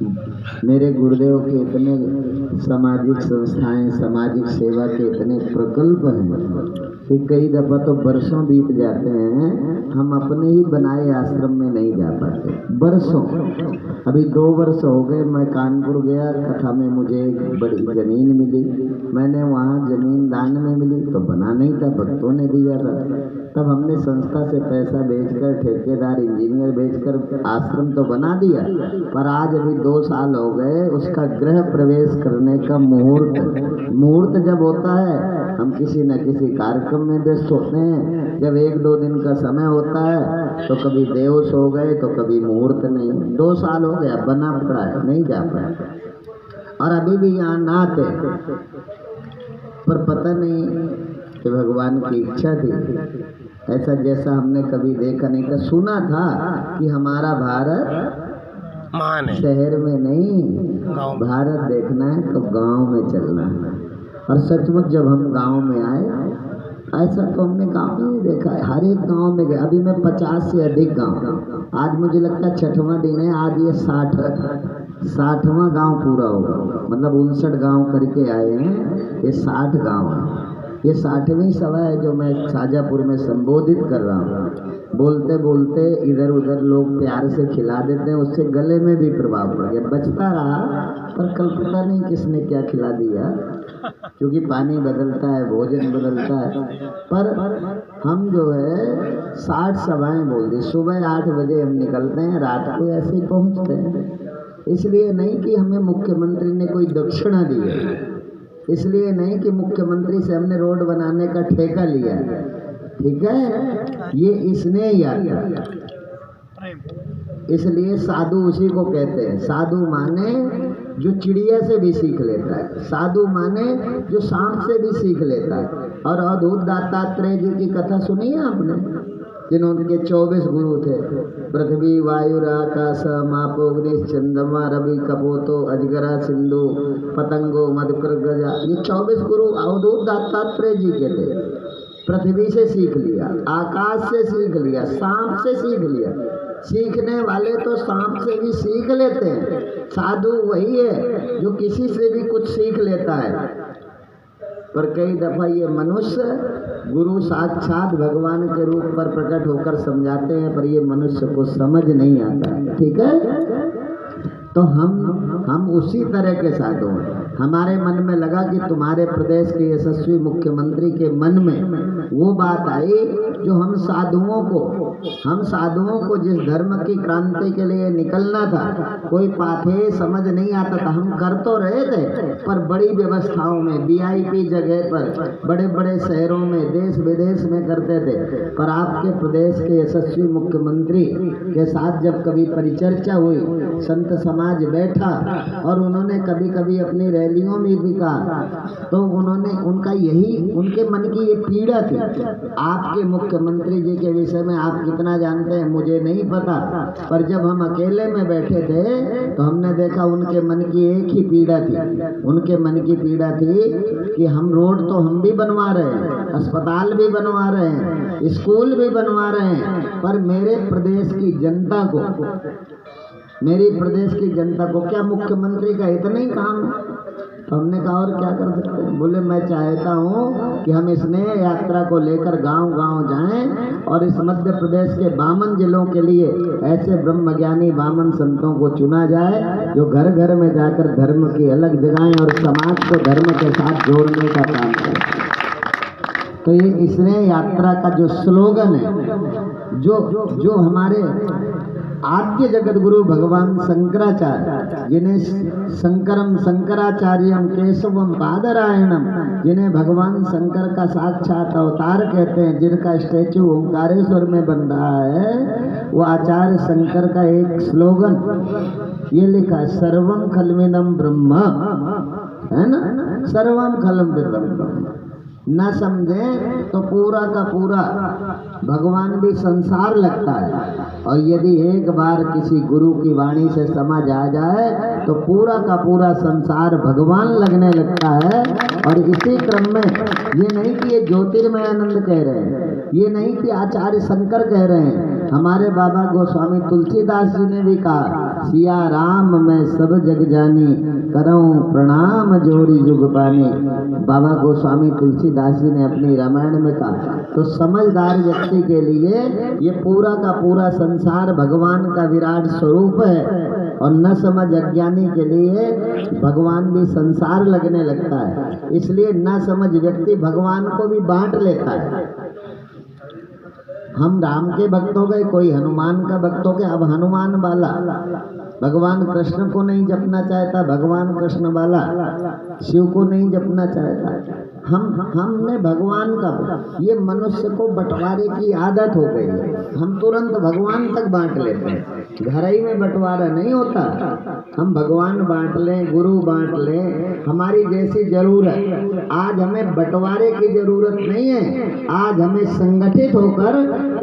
मेरे गुरुदेव के इतने सामाजिक संस्थाएं, सामाजिक सेवा के इतने प्रकल्प हैं कि कई दफ़ा तो बरसों बीत जाते हैं, हम अपने ही बनाए आश्रम में नहीं जा पाते। बरसों, अभी 2 वर्ष हो गए, मैं कानपुर गया, कथा में मुझे एक बड़ी ज़मीन मिली। मैंने वहाँ ज़मीन दान में मिली तो बना नहीं था, भक्तों ने दिया था। तब हमने संस्था से पैसा बेचकर, ठेकेदार इंजीनियर बेचकर आश्रम तो बना दिया, पर आज अभी 2 साल हो गए, उसका गृह प्रवेश करने का मुहूर्त जब होता है, हम किसी न किसी कार्यक्रम में व्यस्त होते हैं। जब 1-2 दिन का समय होता है तो कभी देवस हो गए तो कभी मुहूर्त नहीं। 2 साल हो गया, बना पड़ा है, नहीं जा पाया और अभी भी यहाँ ना थे। पर पता नहीं कि भगवान की इच्छा थी, ऐसा जैसा हमने कभी देखा नहीं था। सुना था कि हमारा भारत शहर में नहीं, भारत देखना है तो गांव में चलना है। और सचमुच जब हम गांव में आए, ऐसा तो हमने गांव में नहीं देखा है, हर एक गांव में गए। अभी मैं 50 से अधिक गांव, आज मुझे लगता है 6वां दिन है, आज ये 60वां गांव पूरा होगा। मतलब 59 गांव करके आए हैं, ये 60 गांव है। ये 60वीं सभा है जो मैं शाजापुर में संबोधित कर रहा हूँ। बोलते बोलते इधर उधर लोग प्यार से खिला देते हैं, उससे गले में भी प्रभाव पड़ गया। बचता रहा, पर कल पता नहीं किसने क्या खिला दिया, क्योंकि पानी बदलता है, भोजन बदलता है। पर हम जो है 60 सभाएं बोल दी। सुबह 8 बजे हम निकलते हैं, रात को ऐसे ही पहुँचते हैं। इसलिए नहीं कि हमें मुख्यमंत्री ने कोई दक्षिणा दी है, इसलिए नहीं कि मुख्यमंत्री से हमने रोड बनाने का ठेका लिया है, ठीक है, ये इसने याद। इसलिए साधु उसी को कहते हैं। साधु माने जो चिड़िया से भी सीख लेता है, साधु माने जो सांप से भी सीख लेता है। और अवधूत दत्तात्रेय जी की कथा सुनी है आपने, जिन्होंने 24 गुरु थे। पृथ्वी वायु आकाश मापोग्नि चंद्रमा रवि कपोतो अजगरा सिंधु पतंगो मधुकर गजा, ये 24 गुरु अवधूत दत्तात्रेय जी के थे। पृथ्वी से सीख लिया, आकाश से सीख लिया, सांप से सीख लिया। सीखने वाले तो सांप से भी सीख लेते हैं। साधु वही है जो किसी से भी कुछ सीख लेता है। पर कई दफा ये मनुष्य गुरु साक्षात भगवान के रूप पर प्रकट होकर समझाते हैं, पर ये मनुष्य को समझ नहीं आता, ठीक है। तो हम उसी तरह के साधु हैं। हमारे मन में लगा कि तुम्हारे प्रदेश के यशस्वी मुख्यमंत्री के मन में वो बात आई जो हम साधुओं को जिस धर्म की क्रांति के लिए निकलना था, कोई पाथे समझ नहीं आता था। हम कर तो रहे थे, पर बड़ी व्यवस्थाओं में, VIP जगह पर, बड़े बड़े शहरों में, देश विदेश में करते थे। पर आपके प्रदेश के यशस्वी मुख्यमंत्री के साथ जब कभी परिचर्चा हुई, संत समाज बैठा और उन्होंने कभी कभी अपनी रैलियों में भी कहा, तो उनका यही, उनके मन की ये पीड़ा थी। आपके मुख्यमंत्री जी के विषय में आप कितना जानते हैं मुझे नहीं पता, पर जब हम अकेले में बैठे थे तो हमने देखा उनके मन की एक ही पीड़ा थी। उनके मन की पीड़ा थी कि हम रोड तो हम भी बनवा रहे हैं, अस्पताल भी बनवा रहे हैं, स्कूल भी बनवा रहे हैं, पर मेरे प्रदेश की जनता को, मेरी प्रदेश की जनता को क्या मुख्यमंत्री का इतना ही काम है? तो हमने कहा और क्या कर सकते हैं। बोले मैं चाहता हूँ कि हम इस नए यात्रा को लेकर गांव गांव जाएं और इस मध्य प्रदेश के 52 जिलों के लिए ऐसे ब्रह्मज्ञानी 52 संतों को चुना जाए जो घर घर में जाकर धर्म की अलग जगाएं और समाज को धर्म के साथ जोड़ने का काम करें। तो ये इस नए यात्रा का जो स्लोगन है, जो हमारे आद्य जगत गुरु भगवान शंकराचार्य, जिन्हें शंकराचार्यम केशवम पादरायणम, जिन्हें भगवान शंकर का साक्षात अवतार कहते हैं, जिनका स्टैचू ओंकारेश्वर में बन रहा है, वो आचार्य शंकर का एक स्लोगन ये लिखा, सर्वम खलमिदम ब्रह्म, है ना, सर्वम खलमिदम ब्रह्म। न समझें तो पूरा का पूरा भगवान भी संसार लगता है। और यदि एक बार किसी गुरु की वाणी से समझ आ जाए तो पूरा का पूरा संसार भगवान लगने लगता है। और इसी क्रम में ये नहीं कि ये ज्योतिर्मय आनंद कह रहे हैं, ये नहीं कि आचार्य शंकर कह रहे हैं, हमारे बाबा गोस्वामी तुलसीदास जी ने भी कहा, सिया राम मैं सब जग जानी, करऊं प्रणाम जोड़ी जुग पानी। बाबा गोस्वामी तुलसीदास जी ने अपनी रामायण में कहा। तो समझदार व्यक्ति के लिए ये पूरा का पूरा संसार भगवान का विराट स्वरूप है। और न समझ अज्ञानी के लिए भगवान भी संसार लगने लगता है। इसलिए न समझ व्यक्ति भगवान को भी बांट लेता है। हम राम के भक्त हो गए, कोई हनुमान का भक्त हो गया। अब हनुमान वाला भगवान कृष्ण को नहीं जपना चाहता, भगवान कृष्ण वाला शिव को नहीं जपना चाहता। हमने भगवान का, ये मनुष्य को बंटवारे की आदत हो गई है। हम तुरंत भगवान तक बांट लेते हैं, घर ही में बंटवारा नहीं होता। हम भगवान बांट लें, गुरु बांट लें, हमारी जैसी जरूरत। आज हमें बंटवारे की जरूरत नहीं है, आज हमें संगठित होकर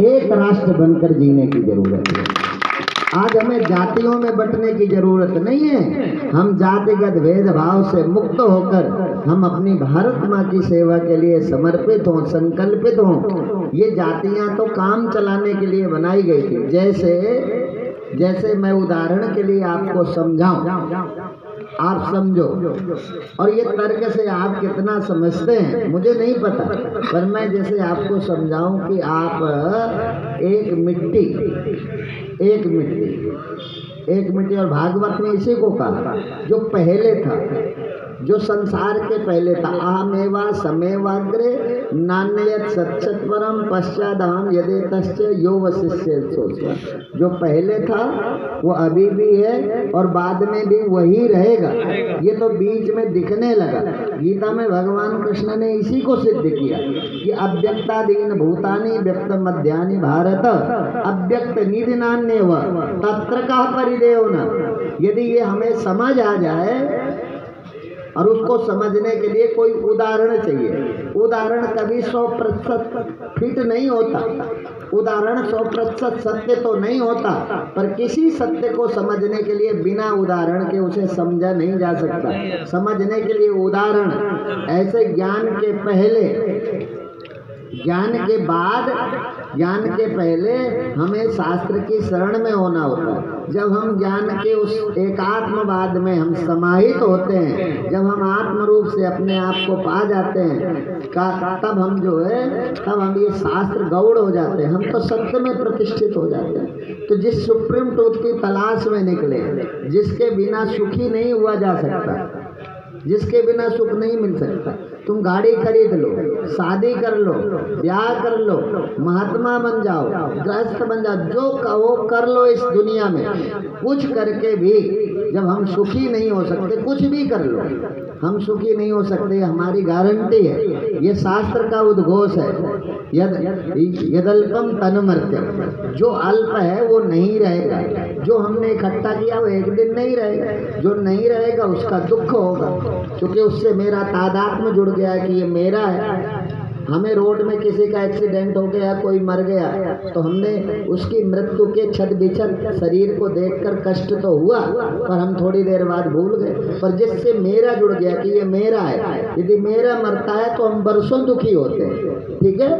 एक राष्ट्र बनकर जीने की जरूरत है। आज हमें जातियों में बंटने की जरूरत नहीं है। हम जातिगत भेदभाव से मुक्त होकर हम अपनी भारत माँ की सेवा के लिए समर्पित हों, संकल्पित हों। ये जातियाँ तो काम चलाने के लिए बनाई गई थी। जैसे मैं उदाहरण के लिए आपको समझाऊं, आप समझो। और ये तर्क से आप कितना समझते हैं मुझे नहीं पता, पर मैं जैसे आपको समझाऊं कि आप एक मिट्टी और भागवत में इसी को कहा, जो पहले था, जो संसार के पहले था। आमेवा समेवाग्रे नान्यत सच्चत्वरम पश्चादाम यदे तश्च यो वशिष्य सोचवा। जो पहले था वो अभी भी है और बाद में भी वही रहेगा। ये तो बीच में दिखने लगा। गीता में भगवान कृष्ण ने इसी को सिद्ध किया कि अव्यक्तादीन भूतानि व्यक्त मध्यानि भारत अव्यक्त निधि नान्यव तत्र का परिदेव न। यदि ये हमें समझ आ जाए, और उसको समझने के लिए कोई उदाहरण चाहिए। उदाहरण कभी 100% फिट नहीं होता, उदाहरण 100% सत्य तो नहीं होता, पर किसी सत्य को समझने के लिए बिना उदाहरण के उसे समझा नहीं जा सकता। समझने के लिए उदाहरण, ऐसे ज्ञान के पहले, ज्ञान के बाद, ज्ञान के पहले हमें शास्त्र की शरण में होना होता है। जब हम ज्ञान के उस एकात्मवाद में हम समाहित होते हैं, जब हम आत्म रूप से अपने आप को पा जाते हैं, तब हम जो है, तब हम ये शास्त्र गौड़ हो जाते हैं, हम तो सत्य में प्रतिष्ठित हो जाते हैं। तो जिस सुप्रीम ट्रूथ की तलाश में निकले, जिसके बिना सुखी नहीं हुआ जा सकता, जिसके बिना सुख नहीं मिल सकता। तुम गाड़ी खरीद लो, शादी कर लो, ब्याह कर लो, महात्मा बन जाओ, गृहस्थ बन जाओ, जो कहो कर लो इस दुनिया में। कुछ करके भी जब हम सुखी नहीं हो सकते, कुछ भी कर लो, हम सुखी नहीं हो सकते, हमारी गारंटी है। ये शास्त्र का उद्घोष है, यदल्पम तन्मर्त्यम। जो अल्प है वो नहीं रहेगा, जो हमने इकट्ठा किया वो एक दिन नहीं रहेगा। जो नहीं रहेगा उसका दुख होगा, क्योंकि उससे मेरा तादात्म्य जुड़ गया है कि ये मेरा है। हमें रोड में किसी का एक्सीडेंट हो गया, कोई मर गया, तो हमने उसकी मृत्यु के छद बिछद शरीर को देखकर कष्ट तो हुआ, पर हम थोड़ी देर बाद भूल गए। पर जिससे मेरा जुड़ गया कि ये मेरा है, यदि मेरा मरता है तो हम बरसों दुखी होते हैं। ठीक है,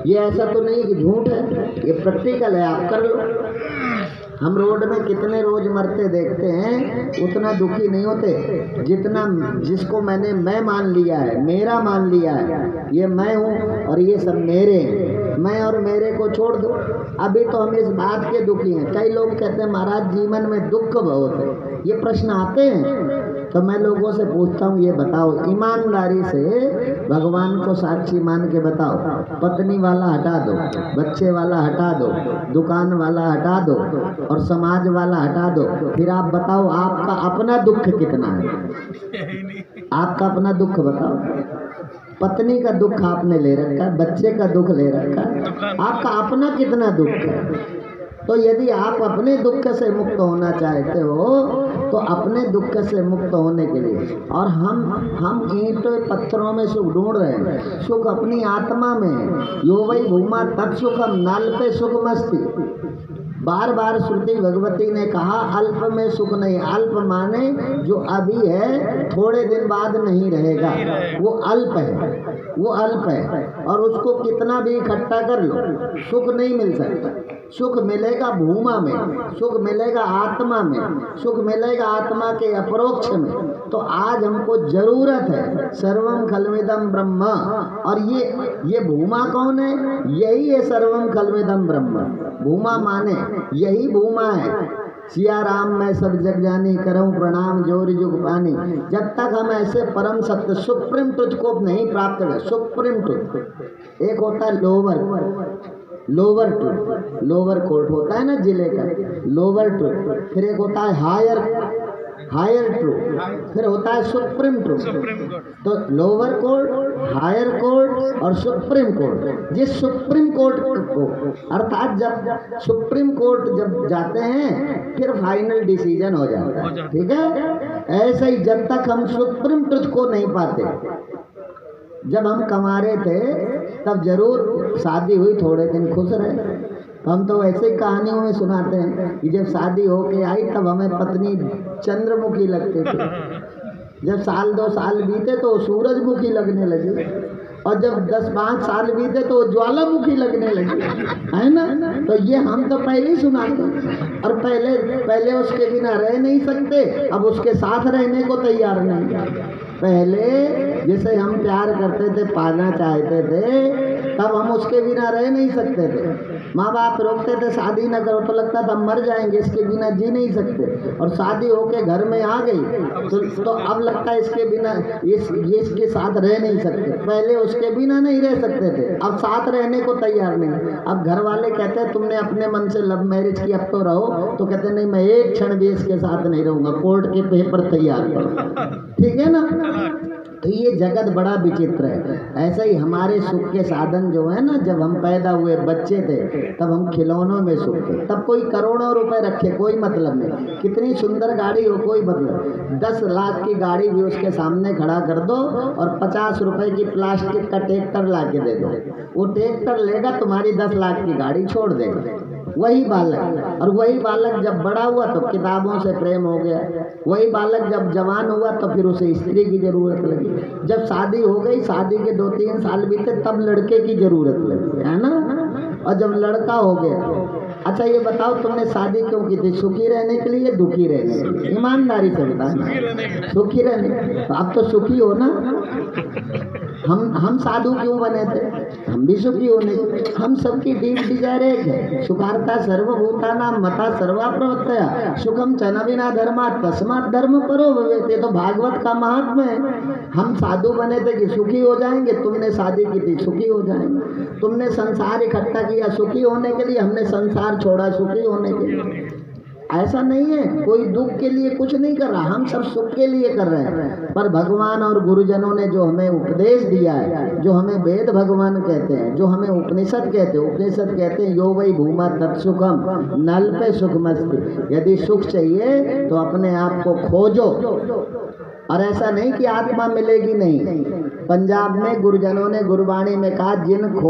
ये ऐसा तो नहीं कि झूठ है, ये प्रैक्टिकल है, आप कर लो। हम रोड में कितने रोज मरते देखते हैं, उतना दुखी नहीं होते जितना जिसको मैं मान लिया है, मेरा मान लिया है, ये मैं हूँ और ये सब मेरे हैं। मैं और मेरे को छोड़ दो। अभी तो हम इस बात के दुखी हैं। कई लोग कहते हैं महाराज जीवन में दुख बहुत है, ये प्रश्न आते हैं। तो मैं लोगों से पूछता हूँ, ये बताओ ईमानदारी से, भगवान को साक्षी मान के बताओ, पत्नी वाला हटा दो, बच्चे वाला हटा दो, दुकान वाला हटा दो और समाज वाला हटा दो, फिर आप बताओ आपका अपना दुख कितना है? आपका अपना दुख बताओ। पत्नी का दुख आपने ले रखा है, बच्चे का दुख ले रखा है, आपका अपना कितना दुख है? तो यदि आप अपने दुख से मुक्त होना चाहते हो तो अपने दुख से मुक्त होने के लिए, और हम ईंटों पत्थरों में सुख ढूंढ रहे हैं, सुख अपनी आत्मा में है। यो वै भूमा तत्सुखम, नल पे सुख मस्ती। बार बार श्रुति भगवती ने कहा अल्प में सुख नहीं। अल्प माने जो अभी है थोड़े दिन बाद नहीं रहेगा, वो अल्प है, वो अल्प है। और उसको कितना भी इकट्ठा कर लो सुख नहीं मिल सकता। सुख मिलेगा भूमा में, सुख मिलेगा आत्मा में, सुख मिलेगा आत्मा के अपरोक्ष में। तो आज हमको जरूरत है सर्वम खल्विदम ब्रह्म। और ये भूमा कौन है? यही है सर्वम खल्विदम ब्रह्म। भूमा माने यही भूमा है। सिया राम मैं सब जग जानी, करऊं प्रणाम जोर जुग पानी। जब तक हम ऐसे परम सत्य सुप्रीम ट्रुथ को नहीं प्राप्त कर, सुप्रीम ट्रुथ एक होता है लोअर ट्रुथ, लोअर कोर्ट होता है ना जिले का, लोअर ट्रुथ। फिर एक होता है हायर ट्रुथ, फिर होता है सुप्रीम ट्रुथ। तो लोअर कोर्ट, हायर कोर्ट और सुप्रीम कोर्ट। जिस सुप्रीम कोर्ट को, अर्थात जब सुप्रीम कोर्ट जब जाते हैं फिर फाइनल डिसीजन हो जाता है, ठीक है। ऐसे ही जब तक हम सुप्रीम ट्रुथ को नहीं पाते, जब हम कमा रहे थे तब जरूर शादी हुई, थोड़े दिन खुश रहे। हम तो ऐसे ही कहानियों में सुनाते हैं कि जब शादी होके आई तब हमें पत्नी चंद्रमुखी लगती थी, जब साल 2 साल बीते तो सूरजमुखी लगने लगी, और जब 10-5 साल बीते तो ज्वालामुखी लगने लगी, है ना। तो ये हम तो पहले ही सुनाते हैं। और पहले उसके बिना रह नहीं सकते, अब उसके साथ रहने को तैयार नहीं। पहले जिसे हम प्यार करते थे, पाना चाहते थे, तब हम उसके बिना रह नहीं सकते थे। माँ बाप रोकते थे शादी न करो, तो लगता था मर जाएंगे, इसके बिना जी नहीं सकते। और शादी होके घर में आ गई तो अब लगता है इसके बिना ये इसके साथ रह नहीं सकते। पहले उसके बिना नहीं रह सकते थे, अब साथ रहने को तैयार नहीं। अब घर वाले कहते हैं तुमने अपने मन से लव मैरिज की, अब तो रहो। तो कहते नहीं, मैं एक क्षण भी इसके साथ नहीं रहूँगा, कोर्ट के पेपर तैयार करो, ठीक है ना। तो ये जगत बड़ा विचित्र है। ऐसे ही हमारे सुख के साधन जो है ना, जब हम पैदा हुए बच्चे थे तब हम खिलौनों में सुख थे। तब कोई करोड़ों रुपए रखे कोई मतलब नहीं, कितनी सुंदर गाड़ी हो कोई मतलब। 10 लाख की गाड़ी भी उसके सामने खड़ा कर दो और 50 रुपए की प्लास्टिक का ट्रैक्टर ला के दे दो, वो ट्रैक्टर लेगा, तुम्हारी 10 लाख की गाड़ी छोड़ देगा। वही बालक, और वही बालक जब बड़ा हुआ तो किताबों से प्रेम हो गया। वही बालक जब जवान हुआ तो फिर उसे स्त्री की जरूरत लगी। जब शादी हो गई, शादी के 2-3 साल बीते तब लड़के की जरूरत लगी, है ना। और जब लड़का हो गया, अच्छा ये बताओ तुमने शादी क्यों की थी? सुखी रहने के लिए, दुखी रहने के लिए? ईमानदारी से बताना। सुखी रहने। तो अब तो सुखी हो ना। हम साधु क्यों बने थे? हम भी सुखी होने। हम सबकी डीप डिजायर एक है, सुखार्ता सर्वभूतानां मता सर्वा प्रवर्तया सुखम चन विना धर्मा तस्मात् धर्म परो भवेत्। ये तो भागवत का महात्म्य है। हम साधु बने थे कि सुखी हो जाएंगे, तुमने शादी की थी सुखी हो जाएंगे। तुमने संसार इकट्ठा किया सुखी होने के लिए, हमने संसार छोड़ा सुखी होने के लिए। ऐसा नहीं है, कोई दुख के लिए कुछ नहीं कर रहा, हम सब सुख के लिए कर रहे हैं। पर भगवान और गुरुजनों ने जो हमें उपदेश दिया है, जो हमें वेद भगवान कहते हैं, जो हमें उपनिषद कहते हैं, उपनिषद कहते हैं यो वै भूमा तत्सुखम, नल पे सुख मस्ती। यदि सुख चाहिए तो अपने आप को खोजो। और ऐसा नहीं कि आत्मा मिलेगी नहीं। पंजाब में गुरुजनों ने गुरबाणी में कहा, जिन